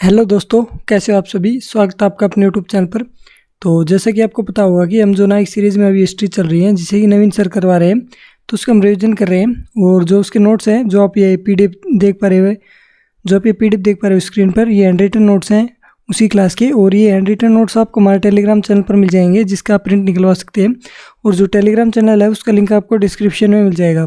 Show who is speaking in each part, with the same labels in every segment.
Speaker 1: Hello दोस्तों, कैसे हो आप सभी। स्वागत है आपका अपने यूट्यूब चैनल पर। तो जैसा कि आपको पता होगा कि हम जो ना एक सीरीज़ में अभी हिस्ट्री चल रही है जिसे कि नवीन सर करवा रहे हैं, तो उसका हम रिवीजन कर रहे हैं। और जो उसके नोट्स हैं जो आप ये पीडीएफ देख पा रहे हो, स्क्रीन पर, ये हैंड रिटन नोट्स हैं उसी क्लास के। और ये हैंड रिटन नोट्स आपको हमारे टेलीग्राम चैनल पर मिल जाएंगे, जिसका आप प्रिंट निकलवा सकते हैं। और जो टेलीग्राम चैनल है उसका लिंक आपको डिस्क्रिप्शन में मिल जाएगा।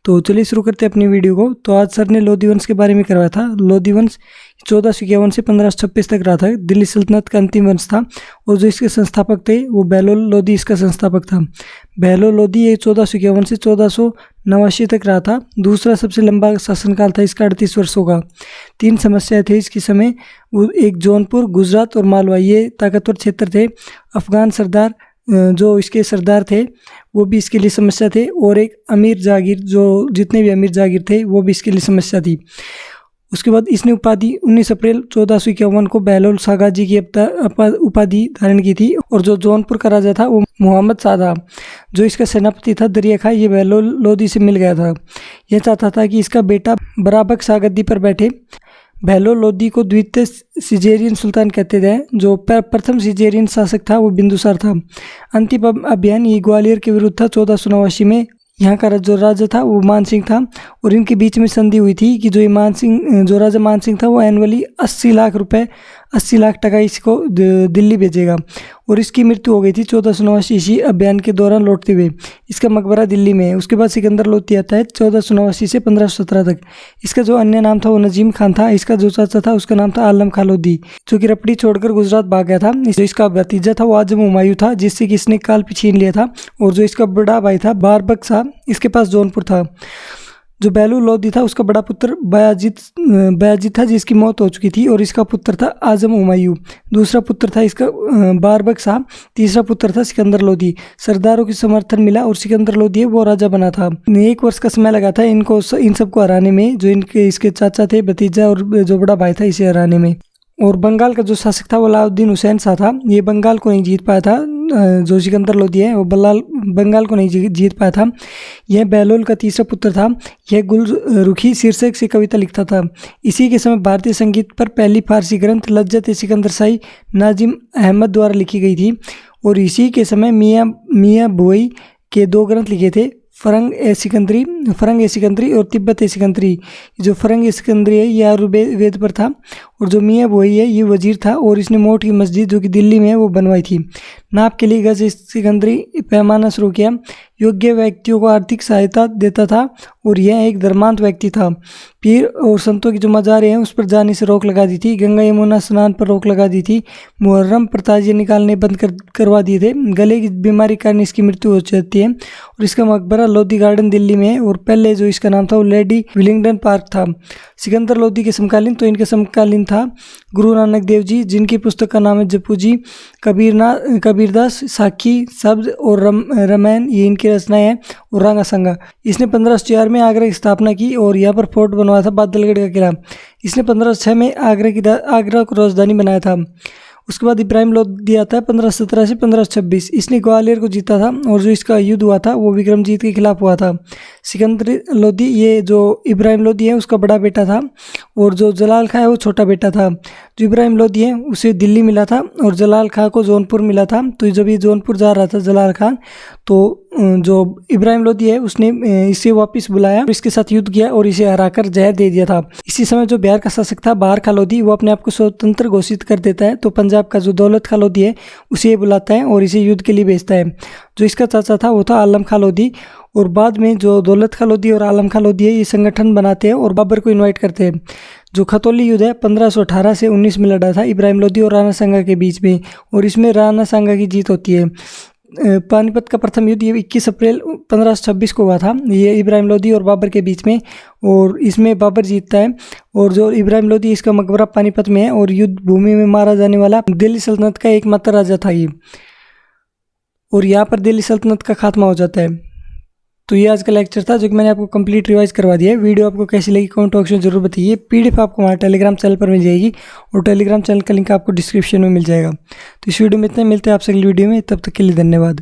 Speaker 1: तो चलिए शुरू करते हैं अपनी वीडियो को। तो आज सर ने लोधी वंश के बारे में करवाया था। लोधी वंश 1451 से 1526 तक रहा था। दिल्ली सल्तनत का अंतिम वंश था। और जो इसके संस्थापक थे वो बहलोल लोधी इसका संस्थापक था। बहलोल लोधी ये 1451 से 1489 तक रहा था। दूसरा सबसे लंबा शासनकाल था इसका, 38 वर्षों का। 3 समस्याएं थे इसके समय। वो एक जौनपुर, गुजरात और मालवा, ये ताकतवर क्षेत्र थे। अफगान सरदार जो इसके सरदार थे वो भी इसके लिए समस्या थे। और एक अमीर जागीर, जो जितने भी अमीर जागीर थे वो भी इसके लिए समस्या थी। उसके बाद इसने उपाधि 19 अप्रैल 1451 को बहलोल सागाजी की उपाधि धारण की थी। और जो जौनपुर का राजा था वो मोहम्मद शाह था, जो इसका सेनापति था दरिया खां। ये बहलोल लोधी से मिल गया था। यह चाहता था कि इसका बेटा बराबक शाह गद्दी पर बैठे। बहलोल लोधी को द्वितीय सिजेरियन सुल्तान कहते थे। जो प्रथम सिजेरियन शासक था वो बिंदुसार था। अंतिम अभियान ये ग्वालियर के विरुद्ध था 1489 में। यहाँ का जो राजा था वो मान सिंह था। और इनके बीच में संधि हुई थी कि जो राजा मान सिंह था वो एनुअली 80 लाख रुपए, 80 लाख टका इसको दिल्ली भेजेगा। और इसकी मृत्यु हो गई थी 1489 ईस्वी अभियान के दौरान लौटते हुए। इसका मकबरा दिल्ली में है। उसके बाद सिकंदर लोधी आता है 1489 से 1517 तक। इसका जो अन्य नाम था वो नजीम खान था। इसका जो चाचा था उसका नाम था आलम खां लोधी, जो कि रपड़ी छोड़कर गुजरात भाग गया था। इसका भतीजा था वो आजम हुमायूं था, जिससे कि इसने काल पे छीन लिया था। और जो इसका बड़ा भाई था बारबक शाह, इसके पास जौनपुर था। जो बहलोल लोधी था उसका बड़ा पुत्र बयाजीत था, जिसकी मौत हो चुकी थी। और इसका पुत्र था आजम हुमायूं। दूसरा पुत्र था इसका बारबक शाह। तीसरा पुत्र था सिकंदर लोधी। सरदारों की समर्थन मिला और सिकंदर लोधी है वो राजा बना था। 1 वर्ष का समय लगा था इन सबको हराने में, जो इसके चाचा थे, भतीजा और जो बड़ा भाई था, इसे हराने में। और बंगाल का जो शासक था वो अलाउद्दीन हुसैन शाह था। ये बंगाल को नहीं जीत पाया था। जो सिकंदर लोधी है वो बंगाल को नहीं जीत पाया था। यह बहलोल का तीसरा पुत्र था। यह गुल रुखी शीर्षक से कविता लिखता था। इसी के समय भारतीय संगीत पर पहली फारसी ग्रंथ लज्जत ए सिकंदर शाही नाजिम अहमद द्वारा लिखी गई थी। और इसी के समय मियाँ बुवई के 2 ग्रंथ लिखे थे, फरंग ए सिकंदरी और तिब्बत ए सिकंदरी। जो फरंग ए सिकंदरी है यह आयुर्वेद पर था। और जो मियाँ बुवई है ये वजीर था। और इसने मोट की मस्जिद जो कि दिल्ली में है वो बनवाई थी। नाप के लिए गज सिकंदरी पैमाना शुरू किया। योग्य व्यक्तियों को आर्थिक सहायता देता था। और यह एक धर्मांत व्यक्ति था। पीर और संतों की जो मज़ारें हैं उस पर जाने से रोक लगा दी थी। गंगा यमुना स्नान पर रोक लगा दी थी। मुहर्रम पर ताजिए निकालने बंद करवा दिए थे। गले की बीमारी के कारण इसकी मृत्यु हो जाती है। और इसका मकबरा लोधी गार्डन दिल्ली में है। और पहले जो इसका नाम था वो लेडी विलिंगडन पार्क था। सिकंदर लोधी के समकालीन, तो इनके समकालीन था गुरु नानक देव जी, जिनकी पुस्तक का नाम है जपू जी, कबीरदास, साखी, शब्द और रामायण, ये इनकी रचनाएं हैं। और रांगा संगा। इसने 1504 में आगरा की स्थापना की। और यहाँ पर फोर्ट बनवाया था बादलगढ़ का किला। इसने 1506 में आगरा को राजधानी बनाया था। उसके बाद इब्राहिम लोधी आता है 1517 से 1526। इसने ग्वालियर को जीता था। और जो इसका युद्ध हुआ था वो विक्रमजीत के खिलाफ हुआ था। सिकंदर लोधी, ये जो इब्राहिम लोधी है उसका बड़ा बेटा था। और जो जलाल खां है वो छोटा बेटा था। जो इब्राहिम लोधी है उसे दिल्ली मिला था और जलाल खां को जौनपुर मिला था। तो जब ये जौनपुर जा रहा था जलाल खां, तो जो इब्राहिम लोधी है उसने इसे वापस बुलाया, इसके साथ युद्ध किया और इसे हराकर जहर दे दिया था। इसी समय जो बिहार का शासक था बहार खां लोधी, वो अपने आप को स्वतंत्र घोषित कर देता है। तो पंजाब का जो दौलत खां लोधी है उसे बुलाता है और इसे युद्ध के लिए भेजता है। जो इसका चाचा था वो था आलम खां लोधी। और बाद में जो दौलत खां लोधी और आलम खां लोधी है ये संगठन बनाते हैं और बाबर को इनवाइट करते हैं। जो खतौली युद्ध है 1518 से 19 में लड़ा था इब्राहिम लोधी और राणा सांगा के बीच में। और इसमें राणा सांगा की जीत होती है। पानीपत का प्रथम युद्ध ये 21 अप्रैल 1526 को हुआ था। ये इब्राहिम लोधी और बाबर के बीच में। और इसमें बाबर जीतता है। और जो इब्राहिम लोधी, इसका मकबरा पानीपत में है। और युद्ध भूमि में मारा जाने वाला दिल्ली सल्तनत का एकमात्र राजा था ये। और यहाँ पर दिल्ली सल्तनत का खात्मा हो जाता है। तो ये आज का लेक्चर था जो कि मैंने आपको कंप्लीट रिवाइज करवा दिया है। वीडियो आपको कैसी लगी कमेंट बॉक्स में जरूर बताइए। पीडीएफ आपको हमारे टेलीग्राम चैनल पर मिल जाएगी। और टेलीग्राम चैनल का लिंक आपको डिस्क्रिप्शन में मिल जाएगा। तो इस वीडियो में इतना, मिलते हैं आपसे अगली वीडियो में। तब तक के लिए धन्यवाद।